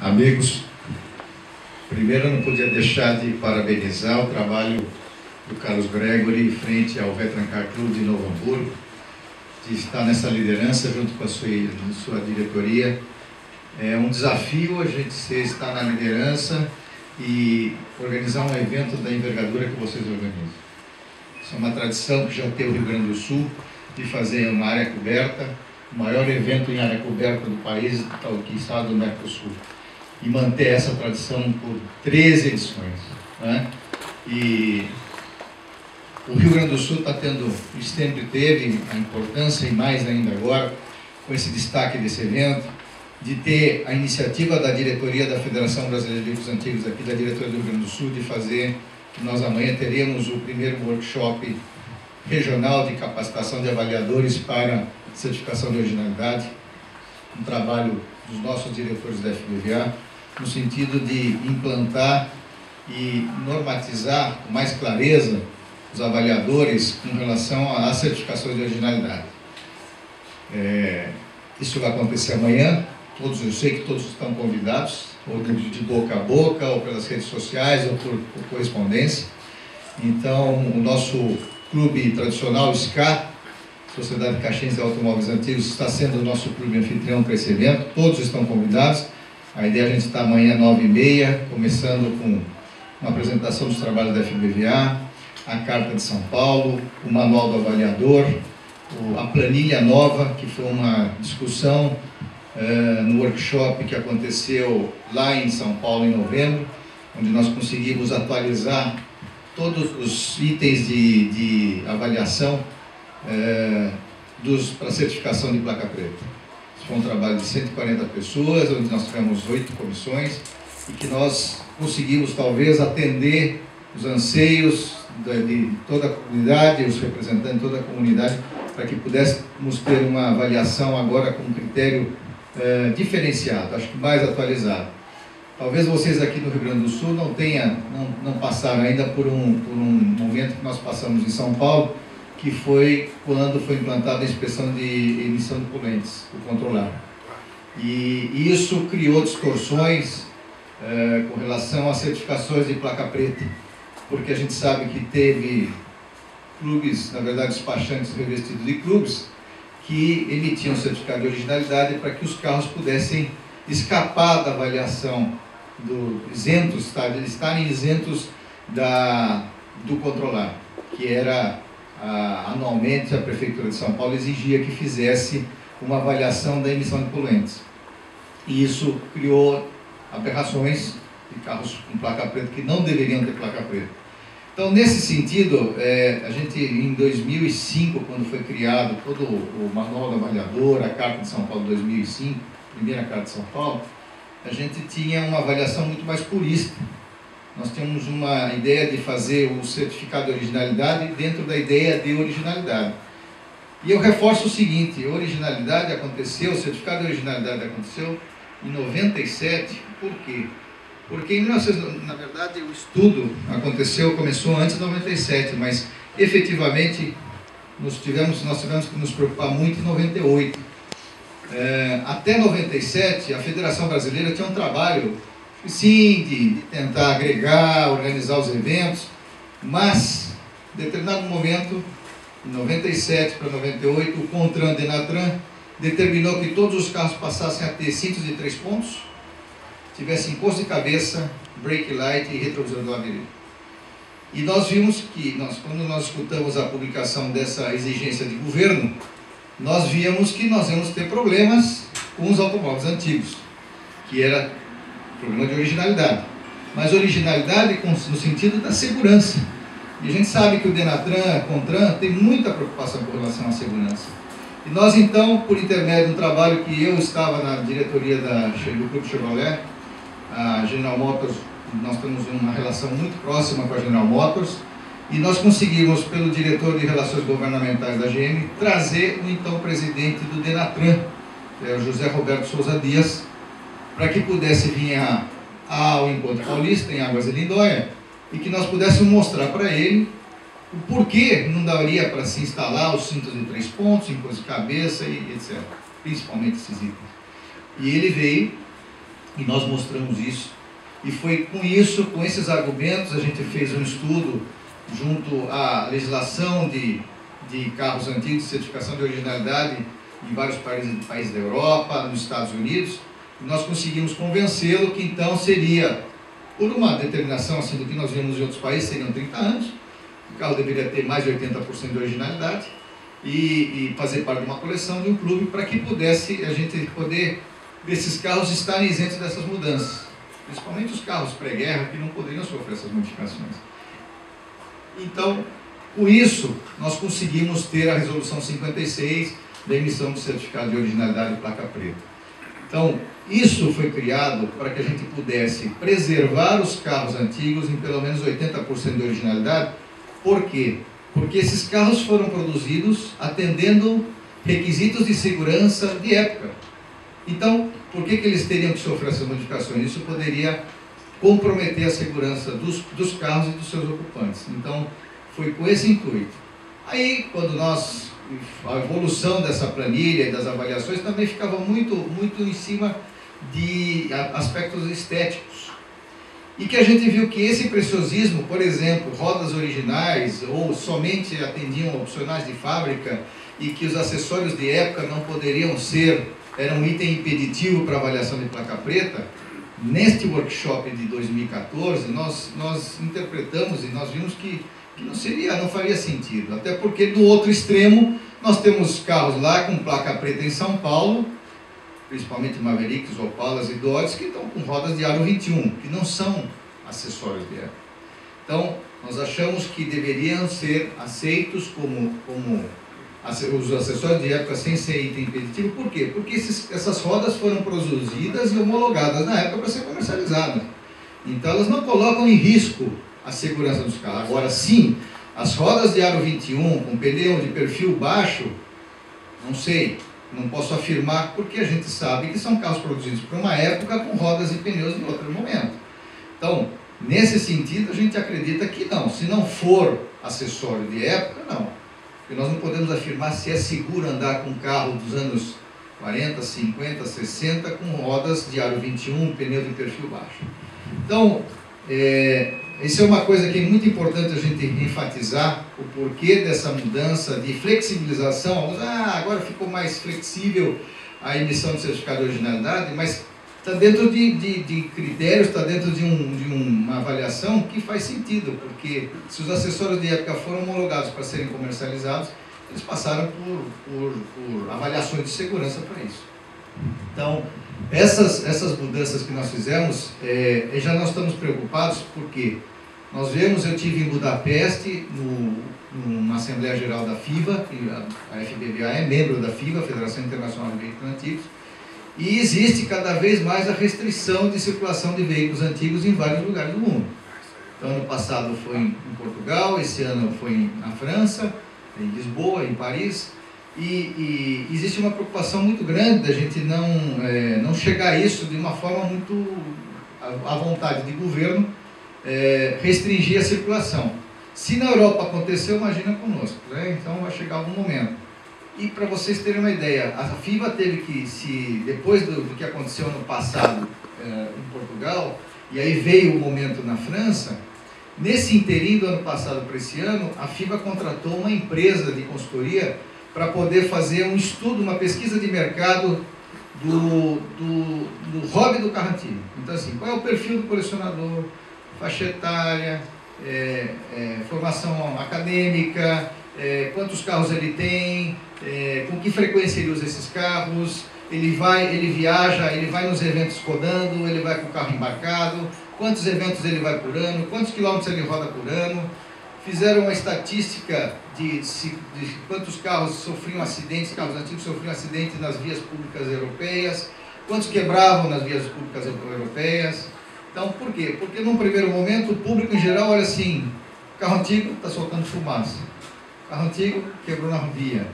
Amigos, primeiro eu não podia deixar de parabenizar o trabalho do Carlos Gregory frente ao Vetrancar Clube de Novo Hamburgo, de estar nessa liderança junto com a sua diretoria. É um desafio a gente estar na liderança e organizar um evento da envergadura que vocês organizam. Isso é uma tradição que já tem o Rio Grande do Sul, de fazer uma área coberta, o maior evento em área coberta do país, que está do Mercosul. E manter essa tradição por 13 edições. Né? E o Rio Grande do Sul está tendo, sempre teve a importância, e mais ainda agora, com esse destaque desse evento, de ter a iniciativa da diretoria da Federação Brasileira de Livros Antigos, aqui da diretoria do Rio Grande do Sul, de fazer, que nós amanhã teremos o primeiro workshop regional de capacitação de avaliadores para certificação de originalidade, um trabalho dos nossos diretores da FBVA, no sentido de implantar e normatizar com mais clareza os avaliadores com relação às certificações de originalidade. Isso vai acontecer amanhã. Eu sei que todos estão convidados, ou de boca a boca, ou pelas redes sociais, ou por correspondência. Então, o nosso clube tradicional, SCA, Sociedade Caxiense de Automóveis Antigos, está sendo o nosso clube anfitrião para esse evento. Todos estão convidados. A ideia é a gente estar amanhã, 9h30, começando com uma apresentação dos trabalhos da FBVA, a Carta de São Paulo, o Manual do Avaliador, a planilha nova, que foi uma discussão no workshop que aconteceu lá em São Paulo em novembro, onde nós conseguimos atualizar todos os itens de avaliação para certificação de placa preta. Isso foi um trabalho de 140 pessoas, onde nós tivemos 8 comissões, e que nós conseguimos talvez atender os anseios de toda a comunidade, os representantes de toda a comunidade, para que pudéssemos ter uma avaliação agora com um critério diferenciado, acho que mais atualizado. Talvez vocês aqui no Rio Grande do Sul não passaram ainda por um momento que nós passamos em São Paulo, que foi quando foi implantada a inspeção de emissão de poluentes, o controlar. E isso criou distorções com relação às certificações de placa preta, porque a gente sabe que teve clubes, na verdade despachantes revestidos de clubes, que emitiam certificado de originalidade para que os carros pudessem escapar da avaliação estarem isentos do controlar, que era anualmente a Prefeitura de São Paulo exigia que fizesse uma avaliação da emissão de poluentes. E isso criou aberrações de carros com placa preta que não deveriam ter placa preta. Então, nesse sentido, a gente, em 2005, quando foi criado todo o Manual do Avaliador, a Carta de São Paulo de 2005, primeira Carta de São Paulo, a gente tinha uma avaliação muito mais purista. Nós tínhamos uma ideia de fazer o certificado de originalidade dentro da ideia de originalidade. E eu reforço o seguinte: a originalidade aconteceu, o certificado de originalidade aconteceu em 97, por quê? Porque na verdade o estudo começou antes de 97, mas efetivamente nós tivemos que nos preocupar muito em 98. Até 97 a Federação Brasileira tinha um trabalho, sim, de tentar agregar, organizar os eventos, mas em determinado momento, em 97 para 98, o CONTRAN, DENATRAN, determinou que todos os carros passassem a ter cintos de 3 pontos, tivessem encosto de cabeça, brake light e retrovisor do lado direito. E nós vimos que, quando nós escutamos a publicação dessa exigência de governo, nós víamos que nós íamos ter problemas com os automóveis antigos, que era problema de originalidade. Mas originalidade no sentido da segurança. E a gente sabe que o DENATRAN, a CONTRAN, tem muita preocupação com relação à segurança. E nós, então, por intermédio de um trabalho que eu estava na diretoria do Clube Chevrolet, a General Motors, nós temos uma relação muito próxima com a General Motors, e nós conseguimos, pelo diretor de Relações Governamentais da GM, trazer o então presidente do DENATRAN, que é o José Roberto Souza Dias, para que pudesse vir ao Encontro Paulista, em Águas de Lindóia, e que nós pudéssemos mostrar para ele o porquê não daria para se instalar os cintos de 3 pontos, encosto de cabeça e etc. Principalmente esses itens. E ele veio E nós mostramos isso. E foi com isso, com esses argumentos, a gente fez um estudo junto à legislação de carros antigos, de certificação de originalidade em vários países da Europa, nos Estados Unidos, e nós conseguimos convencê-lo que então seria, por uma determinação assim do que nós vemos em outros países, seriam 30 anos, o carro deveria ter mais de 80% de originalidade e fazer parte de uma coleção, de um clube, para que pudesse a gente poder, desses carros estarem isentos dessas mudanças, principalmente os carros pré-guerra que não poderiam sofrer essas modificações. Então, com isso, nós conseguimos ter a resolução 56 da emissão de certificado de originalidade de placa preta. Então, isso foi criado para que a gente pudesse preservar os carros antigos em pelo menos 80% de originalidade. Por quê? Porque esses carros foram produzidos atendendo requisitos de segurança de época. Então, por que eles teriam que sofrer essas modificações? Isso poderia comprometer a segurança dos carros e dos seus ocupantes. Então, foi com esse intuito. Aí, quando a evolução dessa planilha e das avaliações também ficava muito em cima de aspectos estéticos. E que a gente viu que esse preciosismo, por exemplo, rodas originais ou somente atendiam opcionais de fábrica e que os acessórios de época não poderiam ser, era um item impeditivo para avaliação de placa preta. Neste workshop de 2014, nós interpretamos e nós vimos que não faria sentido, até porque do outro extremo nós temos carros lá com placa preta em São Paulo, principalmente Mavericks, Opalas e Dodge, que estão com rodas de aro 21, que não são acessórios de época. Então, nós achamos que deveriam ser aceitos como os acessórios de época sem ser item impeditivo. Por quê? Porque essas rodas foram produzidas e homologadas na época para ser comercializadas. Então, elas não colocam em risco a segurança dos carros. Agora, sim, as rodas de aro 21 com pneu de perfil baixo, não sei, não posso afirmar, porque a gente sabe que são carros produzidos para uma época com rodas e pneus em outro momento. Então, nesse sentido, a gente acredita que não. Se não for acessório de época, não. Porque nós não podemos afirmar se é seguro andar com um carro dos anos 40, 50, 60 com rodas de aro 21, pneu de perfil baixo. Então, isso é uma coisa que é muito importante a gente enfatizar, o porquê dessa mudança de flexibilização. Agora ficou mais flexível a emissão de certificado de originalidade, mas está dentro de critérios, está dentro de uma avaliação que faz sentido, porque se os acessórios de época foram homologados para serem comercializados, eles passaram por avaliações de segurança para isso. Então, essas mudanças que nós fizemos, já nós estamos preocupados, porque nós vemos, eu estive em Budapeste, numa Assembleia Geral da FIVA, a FBVA é membro da FIVA, Federação Internacional de Veículos Antigos, e existe cada vez mais a restrição de circulação de veículos antigos em vários lugares do mundo. Então, ano passado foi em Portugal, esse ano foi na França, em Lisboa, em Paris, e existe uma preocupação muito grande da gente não chegar a isso de uma forma muito à vontade de governo, restringir a circulação. Se na Europa aconteceu, imagina conosco, né? Então vai chegar algum momento. E para vocês terem uma ideia, a FIVA teve que, depois do que aconteceu ano passado em Portugal, e aí veio o momento na França, nesse interim do ano passado para esse ano, a FIVA contratou uma empresa de consultoria para poder fazer um estudo, uma pesquisa de mercado do hobby do carro antigo. Então, assim, qual é o perfil do colecionador, faixa etária, formação acadêmica, quantos carros ele tem, com que frequência ele usa esses carros, ele viaja, ele vai nos eventos rodando, ele vai com o carro embarcado, quantos eventos ele vai por ano, quantos quilômetros ele roda por ano. Fizeram uma estatística de quantos carros sofriam acidentes, carros antigos sofriam acidentes nas vias públicas europeias, quantos quebravam nas vias públicas europeias. Então, por quê? Porque num primeiro momento o público em geral olha assim: carro antigo está soltando fumaça, carro antigo quebrou na via,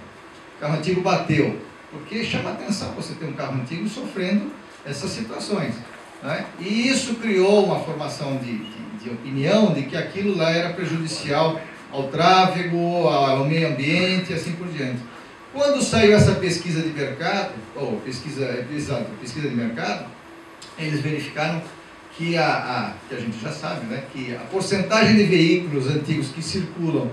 carro antigo bateu. Porque chama atenção você ter um carro antigo sofrendo essas situações, né? E isso criou uma formação de opinião de que aquilo lá era prejudicial ao tráfego, ao meio ambiente e assim por diante. Quando saiu essa pesquisa de mercado, pesquisa de mercado, eles verificaram que que a gente já sabe, né, que a porcentagem de veículos antigos que circulam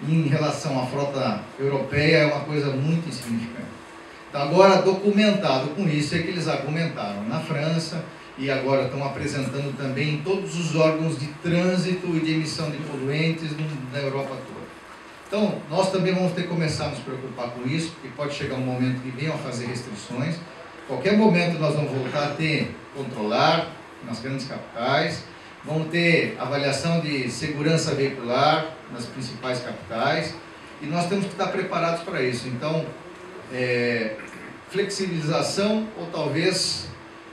em relação à frota europeia é uma coisa muito insignificante. Então, agora, documentado com isso, é que eles argumentaram na França e agora estão apresentando também em todos os órgãos de trânsito e de emissão de poluentes na Europa toda. Então, nós também vamos ter que começar a nos preocupar com isso, porque pode chegar um momento que venham a fazer restrições. Qualquer momento nós vamos voltar a controlar nas grandes capitais, vamos ter avaliação de segurança veicular nas principais capitais, e nós temos que estar preparados para isso. Então, flexibilização, ou talvez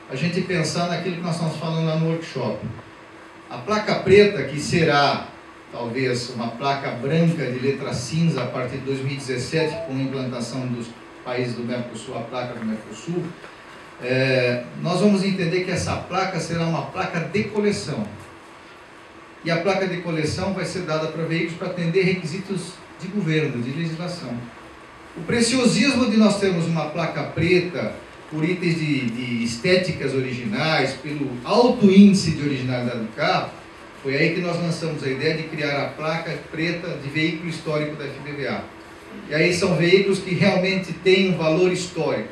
a gente pensar naquilo que nós estamos falando lá no workshop. A placa preta, que será talvez uma placa branca de letra cinza a partir de 2017, com a implantação dos países do Mercosul, a placa do Mercosul, nós vamos entender que essa placa será uma placa de coleção. E a placa de coleção vai ser dada para veículos para atender requisitos de governo, de legislação. O preciosismo de nós termos uma placa preta por itens de estéticas originais, pelo alto índice de originalidade do carro, foi aí que nós lançamos a ideia de criar a placa preta de veículo histórico da FBVA. E aí são veículos que realmente têm um valor histórico.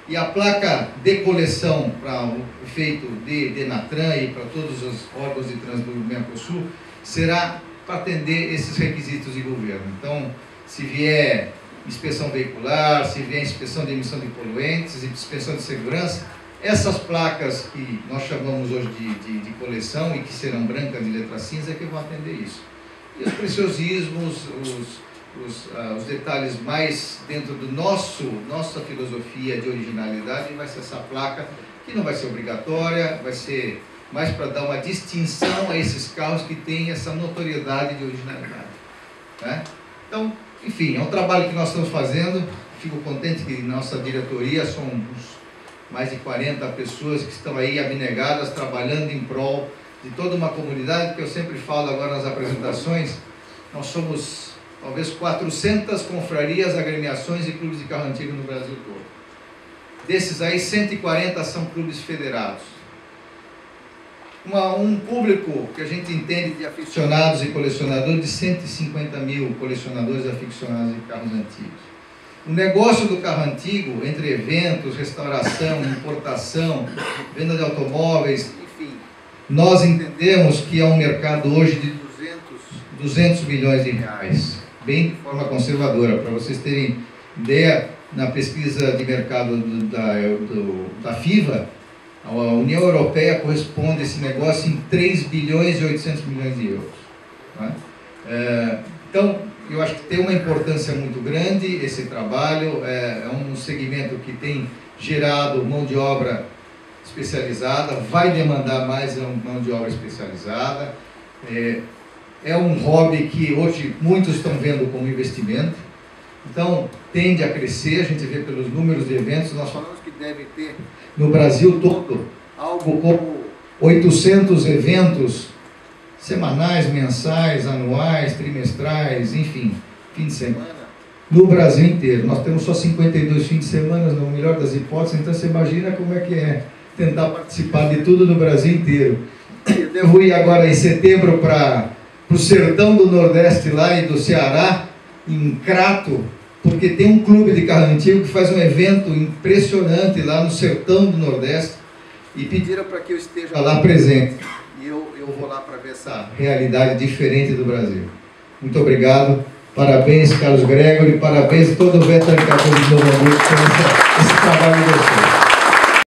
E a placa de coleção para o efeito de Denatran e para todos os órgãos de trânsito do Mercosul será para atender esses requisitos de governo. Então, se vier inspeção veicular, se vier inspeção de emissão de poluentes, inspeção de segurança, essas placas que nós chamamos hoje de coleção e que serão brancas de letra cinza é que vão atender isso. E os preciosismos, os detalhes mais dentro do nossa filosofia de originalidade vai ser essa placa, que não vai ser obrigatória, vai ser mais para dar uma distinção a esses carros que têm essa notoriedade de originalidade, né? Então, enfim, é um trabalho que nós estamos fazendo. Fico contente que nossa diretoria são mais de 40 pessoas que estão aí abnegadas, trabalhando em prol de toda uma comunidade, que eu sempre falo agora nas apresentações, nós somos talvez 400 confrarias, agremiações e clubes de carro antigo no Brasil todo. Desses aí, 140 são clubes federados. Um público que a gente entende de aficionados e colecionadores, de 150 mil colecionadores e aficionados de carros antigos. O negócio do carro antigo, entre eventos, restauração, importação, venda de automóveis, enfim, nós entendemos que é um mercado hoje de 200 milhões de reais, bem de forma conservadora. Para vocês terem ideia, na pesquisa de mercado da FIVA, a União Europeia corresponde a esse negócio em 3 bilhões e 800 milhões de euros. Né? Então, eu acho que tem uma importância muito grande esse trabalho, é um segmento que tem gerado mão de obra especializada, vai demandar mais mão de obra especializada, é um hobby que hoje muitos estão vendo como investimento, então tende a crescer, a gente vê pelos números de eventos, nós falamos que deve ter no Brasil todo algo como 800 eventos semanais, mensais, anuais, trimestrais, enfim, fim de semana, no Brasil inteiro. Nós temos só 52 fins de semana, no melhor das hipóteses, então você imagina como é que é tentar participar de tudo no Brasil inteiro. Eu devo ir agora em setembro para o sertão do Nordeste lá e do Ceará, em Crato, porque tem um clube de carro antigo que faz um evento impressionante lá no sertão do Nordeste e pediram para que eu esteja lá presente. E eu vou lá para ver essa realidade diferente do Brasil. Muito obrigado, parabéns Carlos Gregory, parabéns a todo o Veteran Car Club de Novo Hamburgo por esse trabalho de vocês.